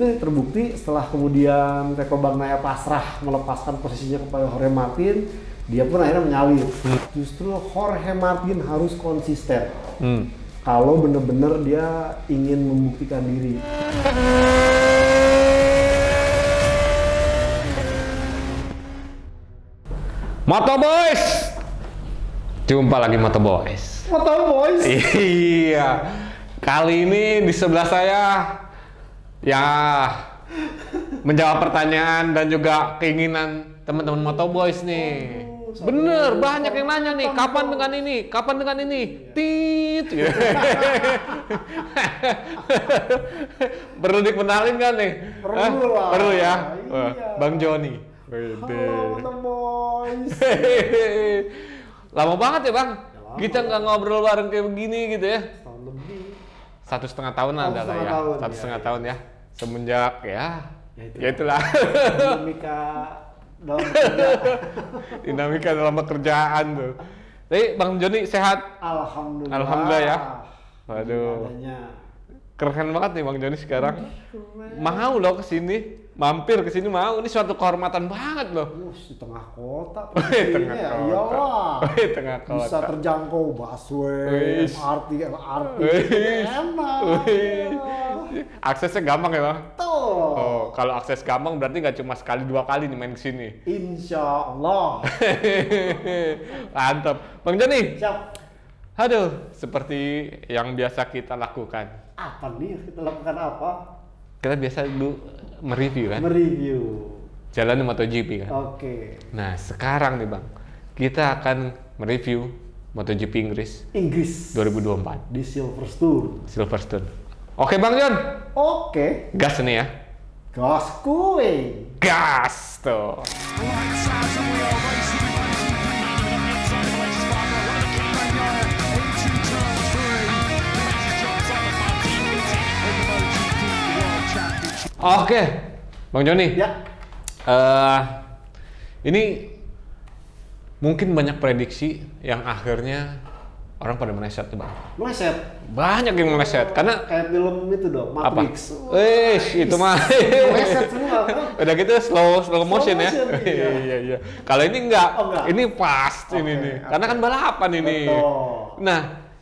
itu terbukti setelah kemudian Pecco Bagnaia pasrah melepaskan posisinya kepada Jorge Martin, dia pun akhirnya menyalip. Justru Jorge Martin harus konsisten kalau bener-bener dia ingin membuktikan diri. Moto Boys, jumpa lagi Moto Boys. Moto Boys. Iya, kali ini di sebelah saya ya menjawab pertanyaan dan juga keinginan teman-teman Moto Boys nih. Bener, banyak yang nanya nih, kapan dengan ini, kapan dengan ini, tit. Perlu dikenalin kan nih? Perlu lah. Perlu ya, Iya. Bang Joni. Halo Moto Boys. Lama banget ya Bang, lama. kita nggak ngobrol bareng kayak begini gitu ya. Tahun lebih. 1,5 tahun ada lah ya, 1,5 tahun ya. Semenjak ya itulah. Dinamika dalam kerja. Dinamika dalam pekerjaan tuh. Tapi Bang Joni sehat? Alhamdulillah. Alhamdulillah ya. Waduh, Adanya. keren banget nih Bang Joni sekarang. Mau loh kesini, mampir kesini mau. Ini suatu kehormatan banget loh. Di tengah kota. Tengah Ya, kota. iyalah. Tengah kota. Bisa terjangkau busway, Wis. MRT, LRT. Wis. Enak. Wih. Aksesnya gampang ya Bang? Tuh. Oh, kalau akses gampang berarti nggak cuma sekali dua kali nih main kesini. Insya Allah. Mantap. Bang Joni, Siap. aduh, seperti yang biasa kita lakukan. Apa nih? Kita lakukan apa? Kita biasa dulu mereview kan, Mereview. jalan di MotoGP kan. Oke. Nah, sekarang nih Bang, kita akan mereview MotoGP Inggris Inggris 2024, di Silverstone. Silverstone. Oke Bang Jon, Oke. gas nih ya. Gas kue. Gas tuh. Oke, Bang Joni. Ya. Ini mungkin banyak prediksi yang akhirnya orang pada meleset tuh Bang. Meleset. Banyak yang meleset karena Kayak film itu dong, apa? Matrix. Itu mah. Meleset semua kan? Udah gitu slow motion ya. motion, iya. Iya. Kalau ini enggak. Oh, enggak. Ini pas ini nih. Karena kan balapan ini. Betul. Nah,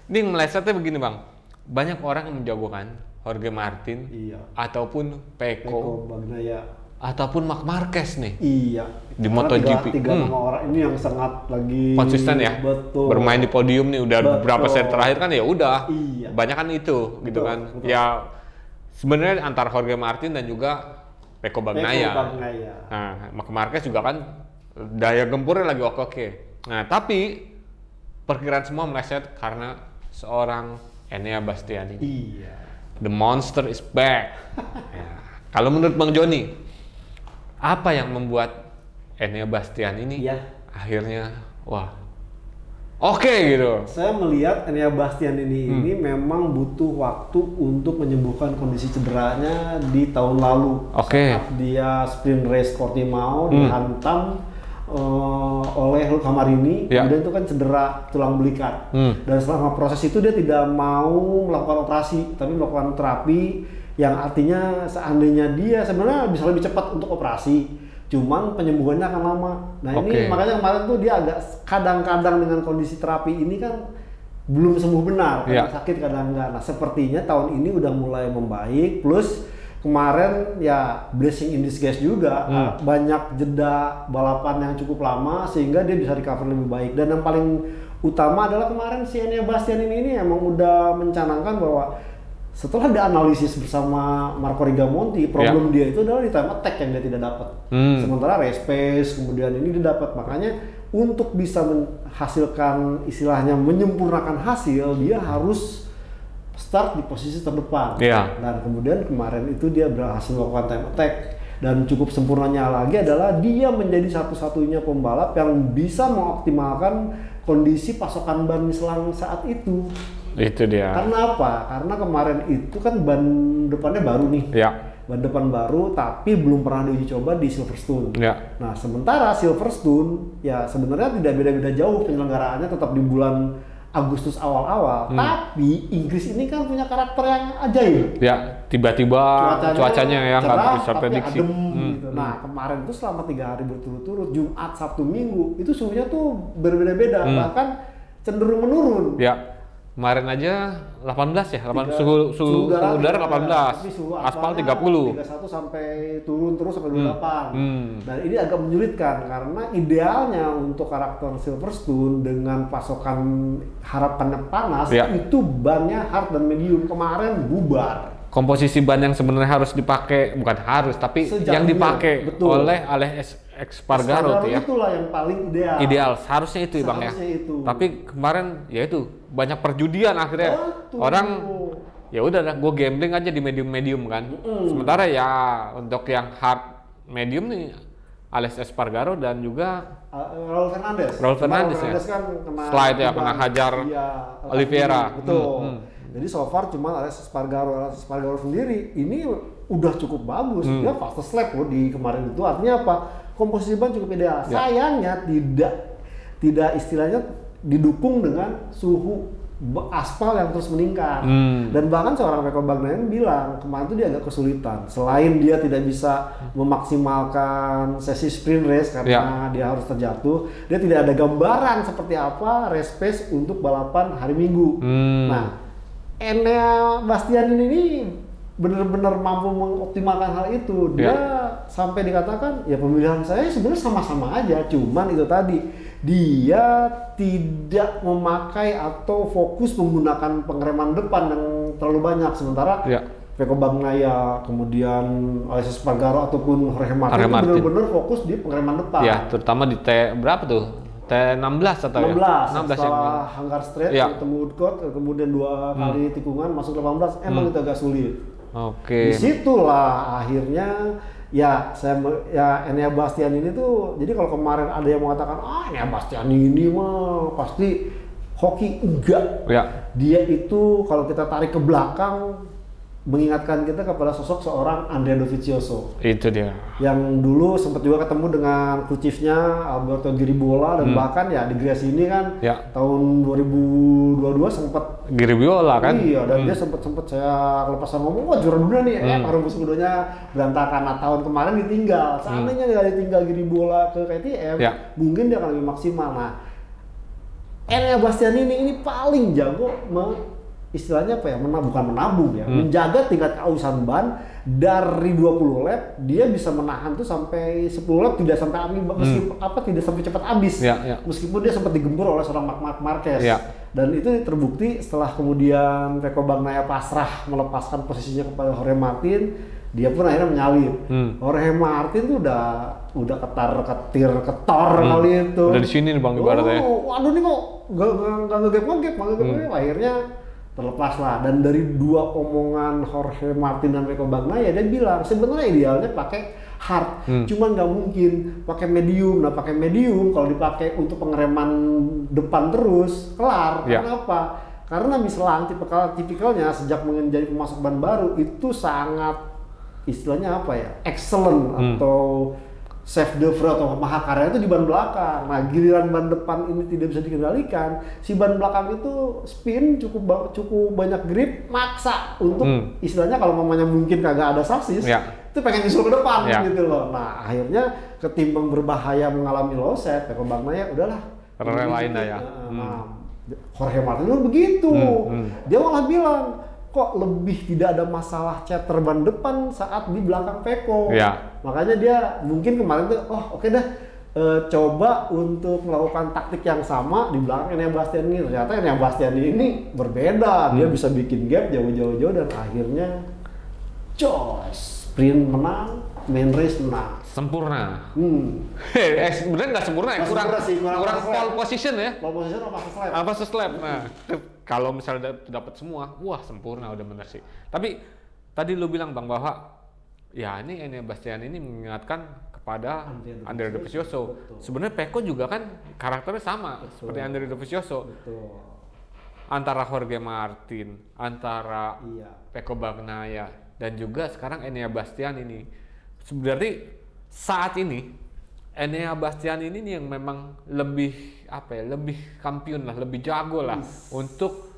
ini melesetnya begini Bang. Banyak orang yang menjagokan Jorge Martin Iya. ataupun Pecco Pecco Bagnaia. ataupun Marc Marquez nih. Iya. Di Karena MotoGP. Tiga nama orang ini yang sangat lagi Konsisten ya. Betul. Bermain di podium nih udah Betul. beberapa set terakhir kan ya udah. Iya. Banyak kan itu gitu Betul, kan. betul. Ya sebenarnya antara Jorge Martin dan juga Pecco Bagnaia. Pecco Bagnaia. Nah, Marc Marquez juga kan daya gempurnya lagi oke-oke. Nah, tapi perkiraan semua meleset karena seorang Enea Bastianini. Iya. The monster is back. Ya. Kalau menurut Bang Joni, apa yang membuat Enea Bastianini Iya. akhirnya wah oke gitu? Saya melihat Enea Bastianini ini memang butuh waktu untuk menyembuhkan kondisi cederanya di tahun lalu. Oke. Saat dia sprint race Portimao dihantam oleh Luca Marini, Ya. kemudian itu kan cedera tulang belikat. Dan selama proses itu dia tidak mau melakukan operasi, tapi melakukan terapi yang artinya seandainya dia sebenarnya bisa lebih cepat untuk operasi, cuman penyembuhannya akan lama. Nah ini makanya kemarin tuh dia agak kadang-kadang dengan kondisi terapi ini kan belum sembuh benar, kadang sakit kadang enggak. Nah sepertinya tahun ini udah mulai membaik, plus kemarin ya blessing in disguise juga, banyak jeda balapan yang cukup lama sehingga dia bisa recover lebih baik. Dan yang paling utama adalah kemarin si Enea Bastianini ini emang udah mencanangkan bahwa setelah dianalisis bersama Marco Rigamonti, problem dia itu adalah di time attack yang dia tidak dapat. Sementara race pace kemudian ini dia dapat. Makanya untuk bisa menghasilkan istilahnya menyempurnakan hasil, dia harus start di posisi terdepan. Dan kemudian kemarin itu dia berhasil melakukan time attack. Dan cukup sempurnanya lagi adalah dia menjadi satu-satunya pembalap yang bisa mengoptimalkan kondisi pasokan ban selang saat itu. Itu dia. Karena apa? Karena kemarin itu kan ban depannya baru nih. Ban depan baru tapi belum pernah diuji coba di Silverstone. Nah, sementara Silverstone ya sebenarnya tidak beda-beda jauh penyelenggaraannya, tetap di bulan Agustus awal-awal. Tapi Inggris ini kan punya karakter yang ajaib. tiba-tiba cuacanya ya nggak cerah, bisa tapi prediksi. adem gitu. Nah kemarin tuh selama 3 hari berturut-turut, Jumat, Sabtu, Minggu itu suhunya tuh berbeda-beda, bahkan cenderung menurun. Ya, kemarin aja 18 ya, suhu udara udara 18, tapi suhu aspal aspalnya 30. 31 sampai turun terus sampai 28. Dan ini agak menyulitkan karena idealnya untuk karakter Silverstone dengan pasokan harapannya panas itu bannya hard dan medium, kemarin bubar. Komposisi ban yang sebenarnya harus dipakai, bukan harus, tapi yang dipakai oleh Alex Espargaro ya. Itulah yang paling ideal. Ideal, seharusnya itu Bang ya. Tapi kemarin ya itu banyak perjudian akhirnya. Orang ya udah gue gambling aja di medium kan. Sementara ya untuk yang hard medium nih Alex Espargaro dan juga Raul Fernandez ya. Kan kena slide ya, kena hajar Oliveira. Betul. Jadi so far cuma Alex Espargaro sendiri ini udah cukup bagus. Dia fastest lap loh di kemarin itu. Artinya apa? Komposisi ban cukup ideal. Sayangnya tidak istilahnya didukung dengan suhu aspal yang terus meningkat. Dan bahkan seorang Pecco Bagnaia bilang kemarin itu dia agak kesulitan. Selain dia tidak bisa memaksimalkan sesi sprint race karena dia harus terjatuh, dia tidak ada gambaran seperti apa race pace untuk balapan hari Minggu. Nah, Enea Bastianini ini benar-benar mampu mengoptimalkan hal itu. Dia sampai dikatakan ya pemilihan saya sebenarnya sama-sama aja, cuman itu tadi dia tidak memakai atau fokus menggunakan pengereman depan yang terlalu banyak, sementara Pecco Bagnaia, kemudian Alex Espargaro ataupun Jorge Martin itu benar-benar fokus di pengereman depan. Ya, terutama di berapa tuh? T16 atau 16 setelah Hangar Straight ketemu Woodcourt, kemudian 2 kali tikungan masuk 18, emang itu agak sulit. Oke. Disitulah akhirnya Enea Bastianini tuh, jadi kalau kemarin ada yang mengatakan Enea Bastianini mah pasti hoki, enggak. Dia itu kalau kita tarik ke belakang mengingatkan kita kepada sosok seorang Andrea Dovizioso. Itu dia. Yang dulu sempat juga ketemu dengan kru chiefnya Alberto Giribola dan bahkan ya di Gres ini kan tahun 2022 sempat Giribola kan. Iya, dan dia sempat saya kelepasan ngomong, wah juara dunia nih, paruh musuhnya berantakan. Nah, tahun kemarin ditinggal. Seandainya nggak ditinggal Giribola ke KTM, mungkin dia akan lebih maksimal. Nah, Enea Bastianini ini paling jago istilahnya apa ya, bukan menabung ya, menjaga tingkat keausan ban dari 20 lap, dia bisa menahan tuh sampai 10 lap tidak sampai tidak sampai cepat habis. Meskipun dia sempat digempur oleh seorang Marc Marquez. Dan itu terbukti setelah kemudian Pecco Bagnaia pasrah melepaskan posisinya kepada Jorge Martin, dia pun akhirnya menyalip. Jorge Martin tuh udah ketor kali itu. Udah di sini nih Bang ibaratnya. Waduh nih kok nggak ngegap, akhirnya terlepas lah. Dan dari 2 omongan Jorge Martin dan Pecco Bagnaia, dia bilang sebenarnya idealnya pakai hard, cuman nggak mungkin pakai medium. Nah, pakai medium kalau dipakai untuk pengereman depan terus kelar. Kenapa? Karena Michelin tipikalnya sejak menjadi pemasok ban baru itu sangat istilahnya apa ya, excellent atau chef de file atau mahakarya itu di ban belakang. Nah, giliran ban depan ini tidak bisa dikendalikan, si ban belakang itu spin cukup banyak grip, maksa untuk istilahnya kalau mamanya mungkin kagak ada sasis, itu pengen nyusul ke depan gitu loh. Nah, akhirnya ketimbang berbahaya mengalami low set, Pecco Bagnaia udahlah relain lah ya. Jorge Martin itu begitu. Dia malah bilang kok lebih tidak ada masalah ceter ban depan saat di belakang Pecco. Makanya dia mungkin kemarin tuh, oke dah, coba untuk melakukan taktik yang sama di belakang Enea Bastianini. Ternyata Enea Bastianini ini berbeda, dia bisa bikin gap jauh-jauh dan akhirnya sprint menang, main race menang. Sempurna. Sebenarnya nggak sempurna ya, kurang pole position ya. Pole position apa fast lap. Nah, kalau misalnya dapat semua, wah sempurna udah bener sih. Tapi tadi lu bilang Bang bahwa ya ini Enea Bastianini mengingatkan kepada Andrea Dovizioso. Sebenarnya Pecco juga kan karakternya sama seperti Andrea Dovizioso. Antara Jorge Martin, antara Pecco Bagnaia dan juga sekarang Enea Bastianini. Berarti saat ini Enea Bastianini ini yang memang lebih lebih kampiun lah, lebih jago lah untuk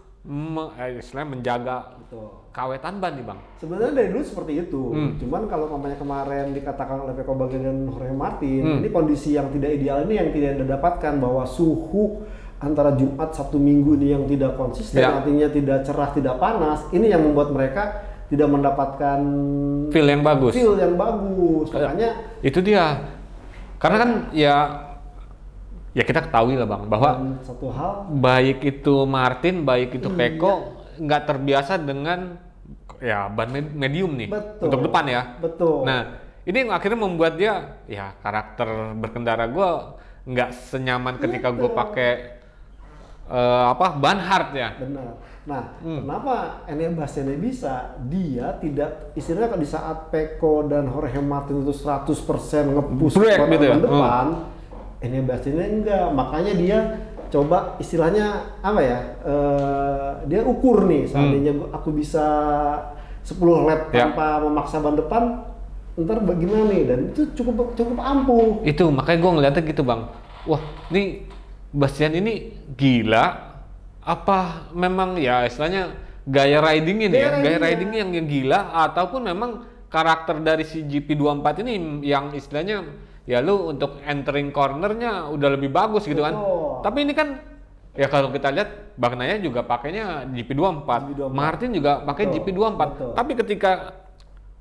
istilahnya menjaga Betul. kawetan ban nih bang. Sebenarnya dari dulu seperti itu. Cuman kalau mamanya kemarin dikatakan oleh Peko Bagian dan Jorge Martin, ini kondisi yang tidak ideal ini yang tidak Anda dapatkan, bahwa suhu antara Jumat Sabtu Minggu ini yang tidak konsisten, artinya tidak cerah, tidak panas. Ini yang membuat mereka tidak mendapatkan Feel yang bagus. Makanya itu dia. Karena kan ya kita ketahui lah bang bahwa satu hal, baik itu Martin, baik itu Peko nggak terbiasa dengan ban medium nih. Betul. Untuk depan ya. Betul. Nah ini yang akhirnya membuat dia karakter berkendara gue nggak senyaman ketika gue pakai ban hard ya. Benar. Nah, kenapa Enea Bastianini bisa? Dia tidak, istilahnya di saat Peko dan Jorge Martin itu 100% nge-push Break gitu ya? depan, Enea Bastianini enggak. Makanya dia coba istilahnya dia ukur nih, seandainya aku bisa 10 lap tanpa memaksa ban depan, ntar bagaimana nih? Dan itu cukup ampuh. Itu makanya gue ngeliatnya gitu bang. Wah, nih Bastian ini gila. Apa memang istilahnya gaya riding ini gaya riding yang gila, ataupun memang karakter dari si GP24 ini yang istilahnya lu untuk entering cornernya udah lebih bagus gitu kan. Tapi ini kan kalau kita lihat Bagnaia juga pakainya GP24. Martin juga pakai GP24. Tapi ketika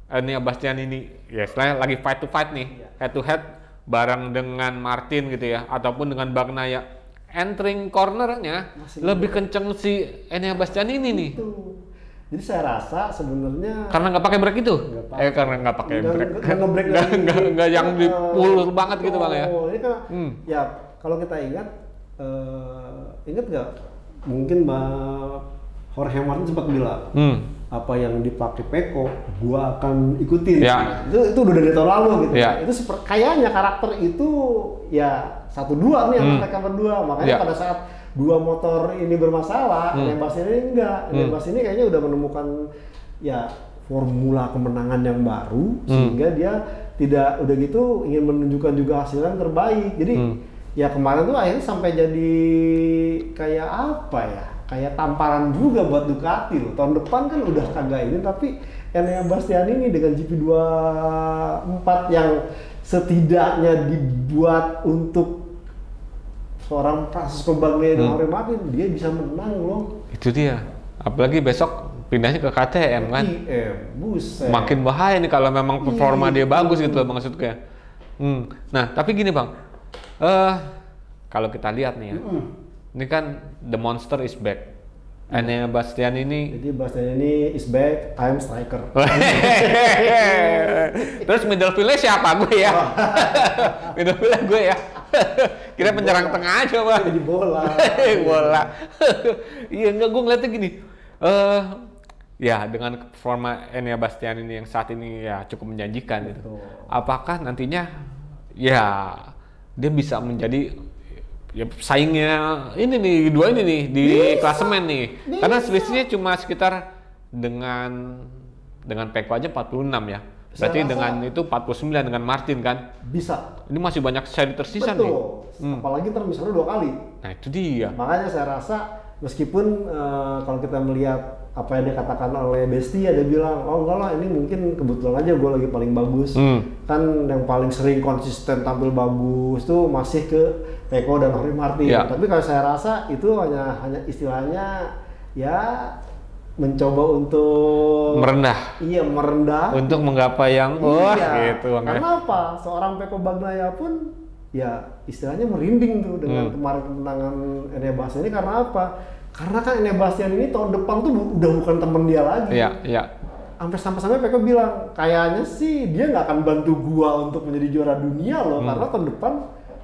Enea Bastianini ini istilahnya lagi fight to fight nih, head to head bareng dengan Martin gitu ya, ataupun dengan Bagnaia, entering cornernya lebih kenceng si Enea Bastianini nih. Jadi saya rasa sebenarnya karena nggak pakai brake itu, karena nggak pakai brake, nggak yang dipulur banget gitu bang ya. Ini kan kalau kita ingat nggak? Mungkin Jorge Martin sempat bilang apa yang dipakai Peko, gua akan ikutin. Itu udah dari tahun lalu gitu. Itu kayaknya karakter itu 1-2 nih yang mereka berdua. Makanya pada saat dua motor ini bermasalah, Enea Bastianini enggak. Enea Bastianini kayaknya udah menemukan formula kemenangan yang baru, sehingga dia tidak udah gitu ingin menunjukkan juga hasil yang terbaik. Jadi kemarin tuh akhirnya sampai jadi kayak kayak tamparan juga buat Ducati loh. Tahun depan kan udah kagak ini, tapi Enea Bastianini dengan GP24 yang setidaknya dibuat untuk seorang Francesco Bagnaia dan Jorge Martin, dia bisa menang loh. Itu dia. Apalagi besok pindahnya ke KTM kan. Buset. Makin bahaya nih kalau memang performa dia bagus gitu loh maksudnya. Nah, tapi gini bang, kalau kita lihat nih ya, ini kan the monster is back. Enea Bastianini. Jadi Bastianini is back, I'm striker. Terus middle field-nya siapa? Gue ya. Middle field gue ya. Kira penyerang tengah aja bang. Jadi bola. Bola. Iya enggak, gue ngeliatnya gini. Dengan performa Enea Bastianini yang saat ini cukup menjanjikan gitu. Apakah nantinya dia bisa menjadi saingnya ini nih dua ini nih di klasemen nih. Karena selisihnya cuma sekitar dengan Peko aja 46 ya. Berarti dengan itu 49 dengan Martin kan. Bisa. Ini masih banyak seri tersisa nih. Apalagi ntar misalnya 2 kali. Nah itu dia. Makanya saya rasa meskipun kalau kita melihat apa yang dikatakan oleh Besti, dia bilang, oh enggak lah, ini mungkin kebetulan aja gue lagi paling bagus. Kan yang paling sering konsisten tampil bagus tuh masih ke Peko dan Jorge Martin. Tapi kalau saya rasa itu hanya istilahnya mencoba untuk merendah. Iya, merendah. Untuk menggapai yang gitu. Karena apa? Seorang Peko Bagnaia pun istilahnya merinding tuh dengan kemarin kemenangan Enea Bastianini. Karena apa? Karena kan Enea Bastianini tahun depan tuh udah bukan temen dia lagi. Sampai Peko bilang, kayaknya sih dia nggak akan bantu gua untuk menjadi juara dunia loh, karena tahun depan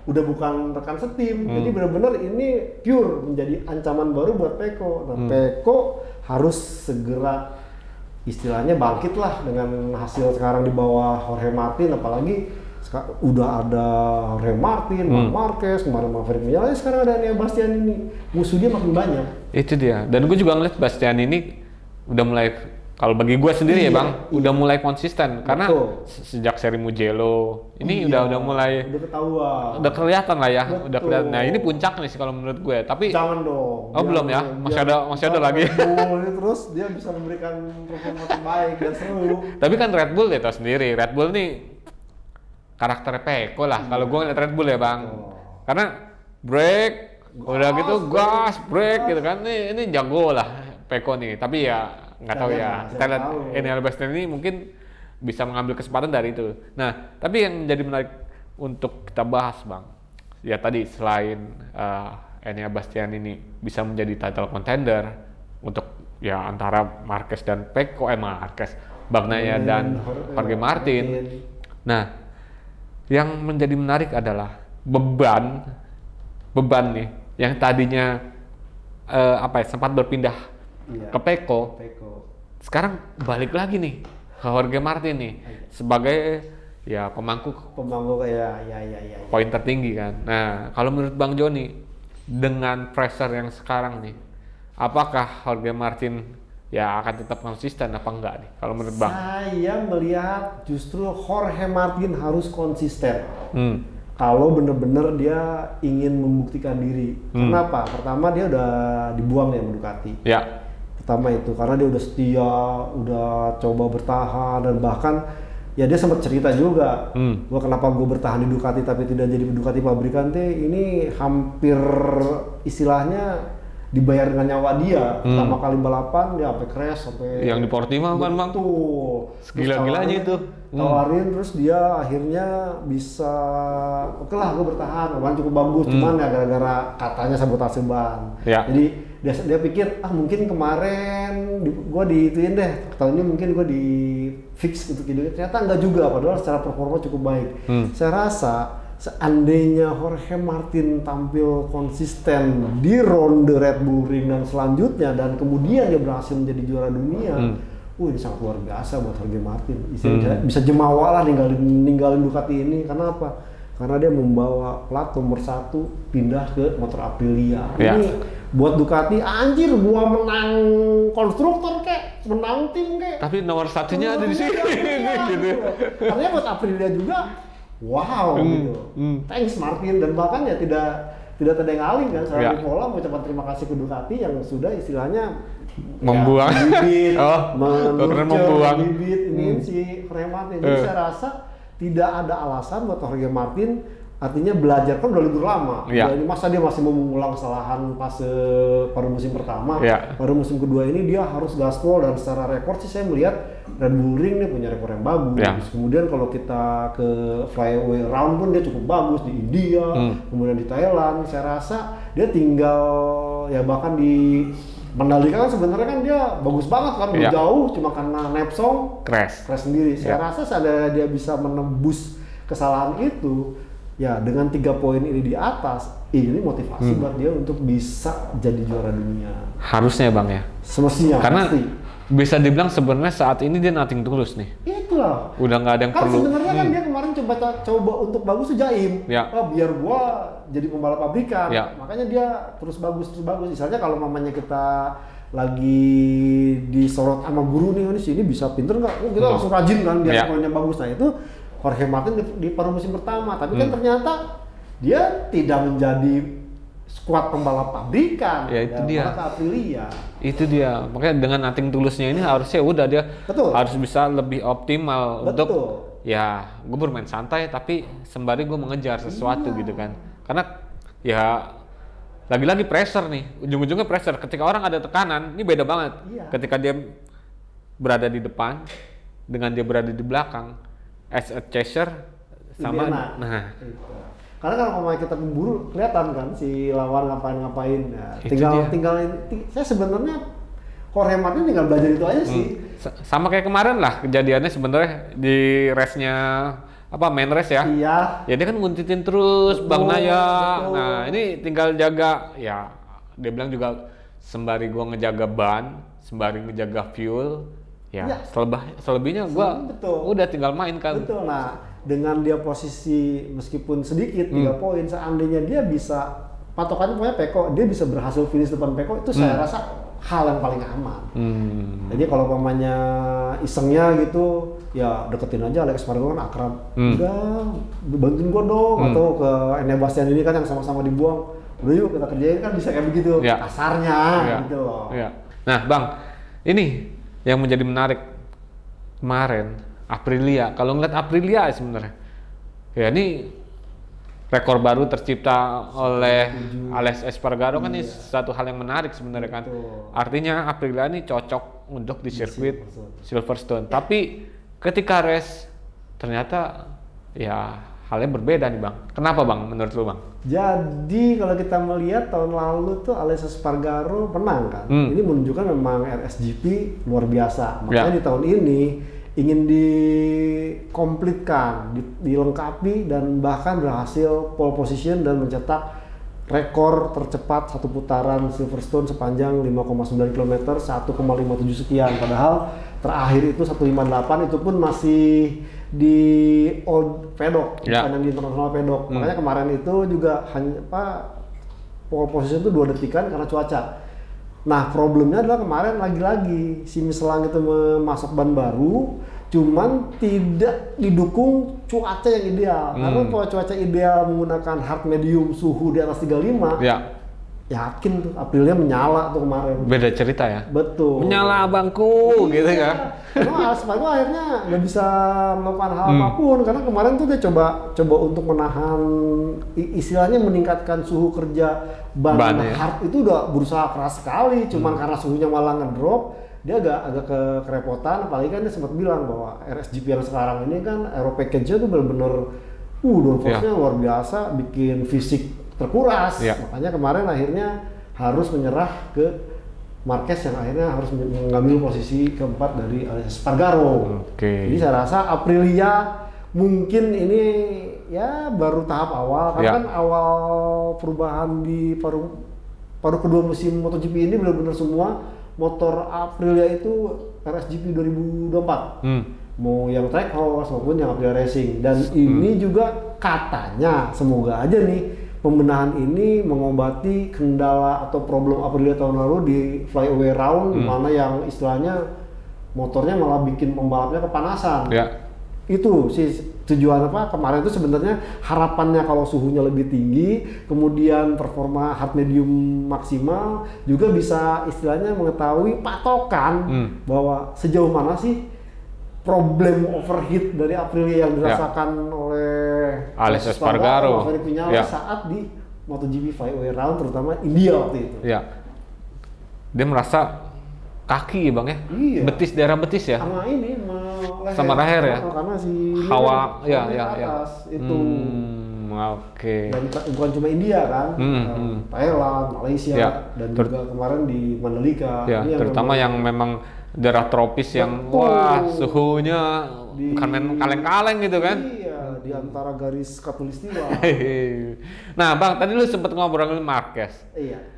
udah bukan rekan setim. Jadi benar-benar ini pure menjadi ancaman baru buat Peko. Nah, Peko harus segera istilahnya bangkit lah dengan hasil sekarang di bawah Jorge Martin, apalagi udah ada Jorge Martin, Marc Marquez, kemarin Maverick Vinales, sekarang ada Enea Bastianini. Musuh dia makin banyak. Itu dia. Dan gue juga ngeliat Bastianini udah mulai Kalau bagi gue sendiri ya Iya, Bang, udah mulai konsisten karena Betul. sejak seri Mugello ini udah mulai udah ketahuan. udah kelihatan lah ya, Betul. udah kelihatan. Nah ini puncaknya sih kalau menurut gue. Tapi Jangan dong. Oh, belum ya? Masih ada lagi. Terus dia bisa memberikan performa terbaik dan seru. tapi kan Red Bull ya tahu sendiri. Red Bull nih karakternya Peko lah. Kalau gue ngeliat Red Bull ya Bang, karena break, udah gitu gas, break gitu kan. Ini jago lah Peko nih. Tapi ya nggak tahu ya. Kita lihat Enel Bastian ini mungkin bisa mengambil kesempatan dari itu. Nah, tapi yang menjadi menarik untuk kita bahas Bang, ya tadi selain Enea Bastian ini bisa menjadi title contender untuk ya antara Marquez dan Peko, Bagnaia dan Jorge Martin. Nah, yang menjadi menarik adalah beban nih yang tadinya sempat berpindah ke Peko, sekarang balik lagi nih ke Jorge Martin nih sebagai ya pemangku ya. poin tertinggi kan. Nah, kalau menurut Bang Joni dengan pressure yang sekarang nih, apakah Jorge Martin ya akan tetap konsisten apa enggak nih? Kalau menurut Bang? Saya melihat justru Jorge Martin harus konsisten. Kalau bener-bener dia ingin membuktikan diri. Kenapa? Pertama dia udah dibuang ya Ducati. Ya. Pertama itu karena dia udah setia, udah coba bertahan dan bahkan ya dia sempat cerita juga, gua kenapa gue bertahan di Ducati tapi tidak jadi Ducati pabrikan ini hampir istilahnya dibayar dengan nyawa dia. Pertama kali balapan dia sampai crash sampai yang di Portimao kan Bang tuh gila-gilanya itu tawarin terus dia akhirnya bisa oke lah gue bertahan, ban cukup bagus, cuman ya gara-gara katanya sabotase ban. Jadi dia pikir mungkin kemarin gue diituin deh, tahun ini mungkin gue di fix untuk itu, ternyata enggak juga, padahal secara performa cukup baik. Saya rasa seandainya Jorge Martin tampil konsisten di ronde Red Bull Ring dan selanjutnya dan kemudian dia berhasil menjadi juara dunia, ini sangat luar biasa buat Jorge Martin. Bisa jemawa lah ninggalin Ducati ini. Karena apa? Karena dia membawa plat nomor 1 pindah ke motor Aprilia. Ini buat Ducati, anjir gua menang konstruktor kek, menang tim kek. Tapi nomor satunya ada di sini gitu. Artinya buat Aprilia juga wow gitu. Thanks Martin, dan bahkan ya tidak terdeng-aling kan. Sarah Nivola mengucapkan terima kasih ke Ducati yang sudah istilahnya membuang bibit, membuang bibit ini si Jorge Martin. Jadi saya rasa tidak ada alasan buat Jorge Martin, artinya belajar kan udah libur lama. Jadi masa dia masih mau mengulang kesalahan pas pada musim pertama. Pada musim kedua ini dia harus gaspol, dan secara rekor sih saya melihat Red Bull Ring nih punya rekor yang bagus. Kemudian kalau kita ke flyaway round pun dia cukup bagus di India, kemudian di Thailand. Saya rasa dia tinggal ya bahkan di Mandalika kan sebenarnya kan dia bagus banget kan, jauh cuma karena Nepsong crash sendiri. Saya rasa seandainya dia bisa menembus kesalahan itu, ya dengan 3 poin ini di atas, ini motivasi buat dia untuk bisa jadi juara dunia. Harusnya Bang ya. Semestinya. Karena bisa dibilang sebenarnya saat ini dia nothing tulus nih. Itulah. Udah nggak ada yang perlu. Sebenarnya kan dia kemarin coba untuk bagus tuh Jaim. Biar gua jadi pembalap pabrikan. Makanya dia terus bagus. Misalnya kalau mamanya kita lagi disorot sama guru nih, ini bisa pinter nggak? Kita langsung rajin kan biar poinnya bagus. Nah itu Jorge Martin di paruh musim pertama, tapi kan ternyata dia tidak menjadi skuad pembalap pabrikan. Ya itu dia. Malah ke Aprilia. Itu dia. Makanya dengan nothing tulusnya ini harusnya udah dia harus bisa lebih optimal untuk ya gue bermain santai tapi sembari gue mengejar sesuatu gitu kan. Karena ya lagi-lagi pressure nih, ujung-ujungnya pressure. Ketika orang ada tekanan, ini beda banget. Ketika dia berada di depan dengan dia berada di belakang, as a chaser sama. Nah, karena kalau kita keburu kelihatan kan si lawan ngapain. Ya, tinggal saya sebenarnya Jorge Martin tinggal belajar itu aja sih. Sama kayak kemarin lah kejadiannya sebenarnya di race-nya main race ya. Ya dia kan nguntitin terus Bagnaia. Nah, ini tinggal jaga ya. Dia bilang juga sembari gua ngejaga ban, sembari ngejaga fuel, selebihnya gua udah tinggal main kan. Betul. Nah, dengan dia posisi meskipun sedikit 3 poin, seandainya dia bisa patokannya pokoknya Peko, dia bisa berhasil finish depan Peko, itu saya rasa hal yang paling aman. Jadi kalau umpamanya isengnya gitu, ya deketin aja Alex Espargaro kan akrab. Udah, bantuin gua dong. Atau ke Enea Bastian ini kan yang sama-sama dibuang. Udah yuk kita kerjain, kan bisa kayak begitu. Kasarnya gitu loh. Nah Bang, ini yang menjadi menarik kemarin Aprilia. Kalau ngeliat Aprilia sebenarnya, ya ini rekor baru tercipta oleh Alex Espargaro kan, ini satu hal yang menarik sebenarnya kan. Artinya Aprilia ini cocok untuk di sirkuit Silverstone. Tapi ketika race ternyata ya halnya berbeda nih Bang. Kenapa Bang menurut lu Bang? Jadi kalau kita melihat tahun lalu tuh Alex Espargaro menang kan. Ini menunjukkan memang RSGP luar biasa. Makanya di tahun ini ingin dikomplitkan, dilengkapi dan bahkan berhasil pole position dan mencetak rekor tercepat satu putaran Silverstone sepanjang 5,9 km 1,57 sekian. Padahal terakhir itu 1,58, itu pun masih di old paddock, bukan yang di international paddock. Makanya kemarin itu juga hanya pole position itu 2 detikan karena cuaca. Nah problemnya adalah kemarin lagi-lagi si Michelin itu memasok ban baru, cuman tidak didukung cuaca yang ideal. Karena kalau cuaca ideal menggunakan hard medium suhu di atas 35, yakin tuh Aprilia menyala tuh kemarin. Beda cerita ya? Betul. Menyala abangku gitu kan? Karena Espargaro akhirnya nggak bisa melakukan hal apapun, karena kemarin tuh dia coba untuk menahan, istilahnya meningkatkan suhu kerja ban hard itu udah berusaha keras sekali, cuman karena suhunya malah ngedrop, dia agak kerepotan. Apalagi kan dia sempat bilang bahwa RSGP yang sekarang ini kan aero package-nya tuh bener-bener downforce-nya luar biasa, bikin fisik terkuras. Makanya kemarin akhirnya harus menyerah ke Marquez yang akhirnya harus mengambil posisi keempat dari Alex Espargaro. Jadi saya rasa Aprilia mungkin ini ya baru tahap awal, karena kan awal perubahan di paruh kedua musim MotoGP ini benar-benar semua motor Aprilia itu RSGP 2024. Mau yang Trackhouse maupun yang Aprilia Racing. Dan ini juga katanya, semoga aja nih pembenahan ini mengobati kendala atau problem Aprilia tahun lalu di flyaway round, mana yang istilahnya motornya malah bikin pembalapnya kepanasan. Itu sih tujuan kemarin itu sebenarnya, harapannya kalau suhunya lebih tinggi, kemudian performa hard medium maksimal, juga bisa istilahnya mengetahui patokan bahwa sejauh mana sih problem overheat dari Aprilia yang dirasakan oleh Alex Espargaro saat di MotoGP flyaway round, terutama India waktu itu. Dia merasa kaki Bang ya, betis, daerah betis ya. Sama ini, leher. Sama leher ya. Karena si hawa, atas itu. Dan bukan cuma India kan, Thailand, Malaysia, dan juga kemarin di Mandalika. Terutama yang memang daerah tropis yang suhunya bukan main kaleng-kaleng gitu kan. Di antara garis khatulistiwa. Nah Bang, tadi lu sempet ngobrolin Marquez.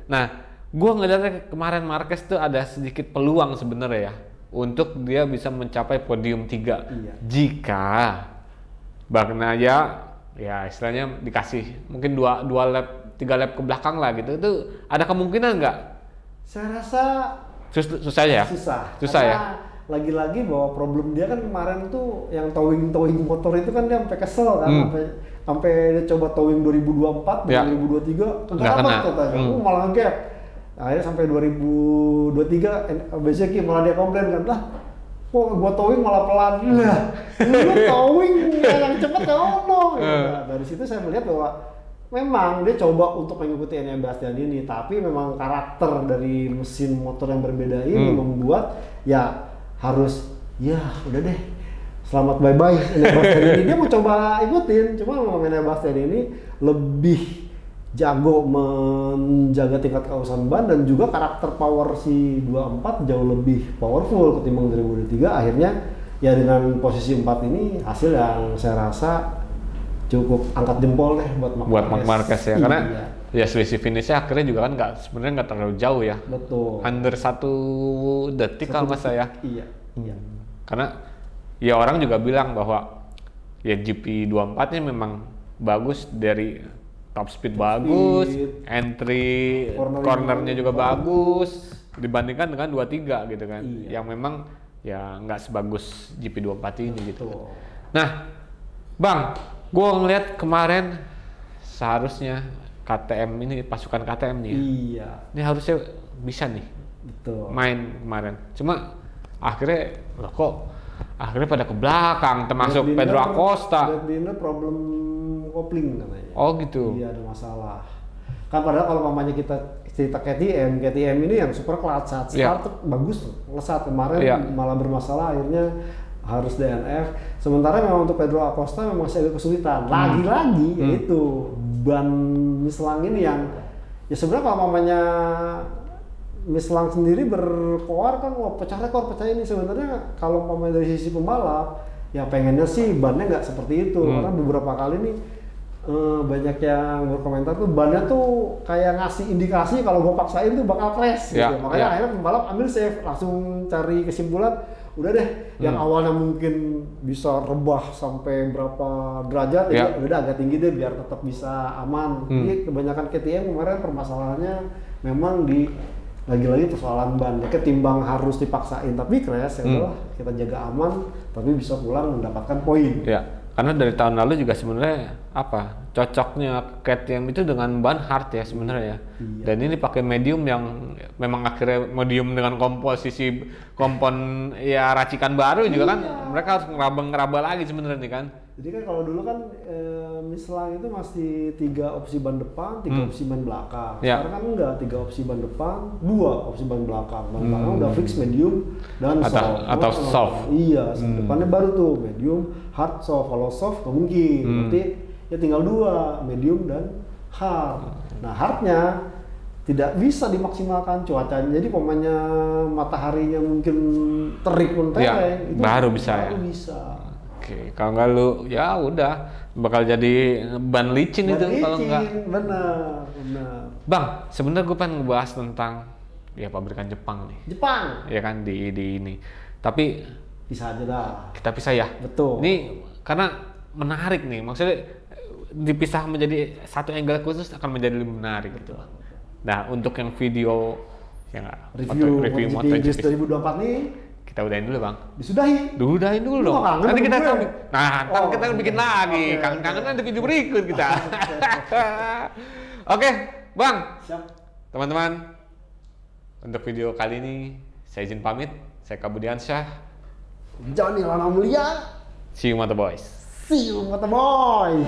Nah, gua ngeliatnya kemarin Marquez tuh ada sedikit peluang sebenarnya ya untuk dia bisa mencapai podium 3 jika Bagnaia ya istilahnya dikasih mungkin 2 lap 3 lap ke belakang lah gitu. Itu ada kemungkinan nggak? Saya rasa susah ya? Susah ya? Lagi-lagi bahwa problem dia kan kemarin tuh yang towing motor itu kan dia sampai kesel kan, sampai dia coba towing 2024, 2023 enggak apa katanya, malah nge-gap. Akhirnya sampai 2023 Bezeki malah dia komplain kan, lah kok gua towing malah pelan. Lah, lu towing yang cepet ya ono. Dari situ saya melihat bahwa memang dia coba untuk mengikuti Enea Bastian ini, tapi memang karakter dari mesin motor yang berbeda ini membuat ya harus udah deh, selamat bye-bye Enea Bastian ini. Dia mau coba ikutin, cuma memang Enea Bastian ini lebih jago menjaga tingkat keausan ban, dan juga karakter power si 24 jauh lebih powerful ketimbang 2023. Akhirnya ya dengan posisi 4 ini hasil yang saya rasa cukup angkat jempol deh buat Marc Marquez ya, karena ya selisih finishnya akhirnya juga kan sebenarnya nggak terlalu jauh ya. Betul. Under 1 detik kalau mas saya. Iya. Karena ya orang juga bilang bahwa ya GP24 nya memang bagus, dari top speed bagus, entry cornernya juga bagus. dibandingkan dengan 23 gitu kan, Iya. yang memang ya nggak sebagus GP24 ini gitu. Betul. Nah, Bang, gue ngeliat kemarin seharusnya KTM ini, pasukan KTM nih, Iya, ini harusnya bisa nih betul. main kemarin. Cuma akhirnya loh kok akhirnya pada ke belakang, termasuk Brad Binder- Pedro Acosta. Brad Binder problem kopling katanya. Oh gitu. Iya, ada masalah. Kan padahal kalau mamanya kita cerita KTM ini yang super clutch, saat Iya. start tuh bagus tuh. Saat kemarin Iya. malah bermasalah, akhirnya harus DNF. Sementara memang untuk Pedro Acosta memang masih agak kesulitan. Lagi-lagi yaitu ban Michelin ini yang ya sebenarnya kalau mamanya Michelin sendiri berkoar kan, wah pecah rekor, pecah ini. Sebenarnya kalau mamanya dari sisi pembalap ya pengennya sih bannya nggak seperti itu, karena beberapa kali nih banyak yang berkomentar tuh bannya tuh kayak ngasih indikasi kalau gue paksain tuh bakal crash Ya, gitu. Makanya ya. akhirnya pembalap ambil safe, langsung cari kesimpulan udah deh yang awalnya mungkin bisa rebah sampai berapa derajat Ya. ya udah agak tinggi deh biar tetap bisa aman. Jadi kebanyakan KTM kemarin permasalahannya memang di lagi-lagi persoalan ban. Ya, ketimbang harus dipaksain tapi crash ya udahlah kita jaga aman tapi bisa pulang mendapatkan poin. Ya, karena dari tahun lalu juga sebenarnya apa cocoknya KTM itu dengan ban hard ya sebenarnya ya. Iya. Dan ini pakai medium yang memang akhirnya medium dengan komposisi kompon ya racikan baru juga kan, mereka harus ngeraba lagi sebenarnya nih kan. Jadi kan kalau dulu kan Michelin itu masih 3 opsi ban depan, 3 opsi ban belakang. Ya. Sekarang kan enggak, 3 opsi ban depan, 2 opsi ban belakang. Ban belakang udah fix medium dan soft. Atau soft. Iya, depannya baru tuh medium, hard, soft. Kalau soft nggak mungkin, berarti ya tinggal 2, medium dan hard. Nah hardnya tidak bisa dimaksimalkan cuacanya. Jadi pemainnya mataharinya mungkin terik pun Ya, tereng, baru bisa ya. baru bisa. Oke, kalau nggak lu ya udah bakal jadi ban licin itu kalau nggak. Benar. Bang, sebenarnya gue pengen ngebahas tentang ya pabrikan Jepang nih. Jepang Ya kan di ini. Tapi bisa aja dah. kita pisah ya. Betul. Ini karena menarik nih, maksudnya dipisah menjadi satu angle khusus akan menjadi lebih menarik gitu. Nah, untuk yang video yang Review MotoGP MotoGP 2024 nih kita udahin dulu bang. disudahi. Udahin dulu Lu dong. nggak kangen Nanti sama kita gue? sambung. Nah, ntar Oh, kita bikin lagi. oke, Kangen-kangenan di video berikut kita. Oke, bang. Siap. Teman-teman, untuk video kali ini saya izin pamit. Saya Kabudiansyah. Johnny Lana Mulia. See you Moto Boys. See you, Moto Boys.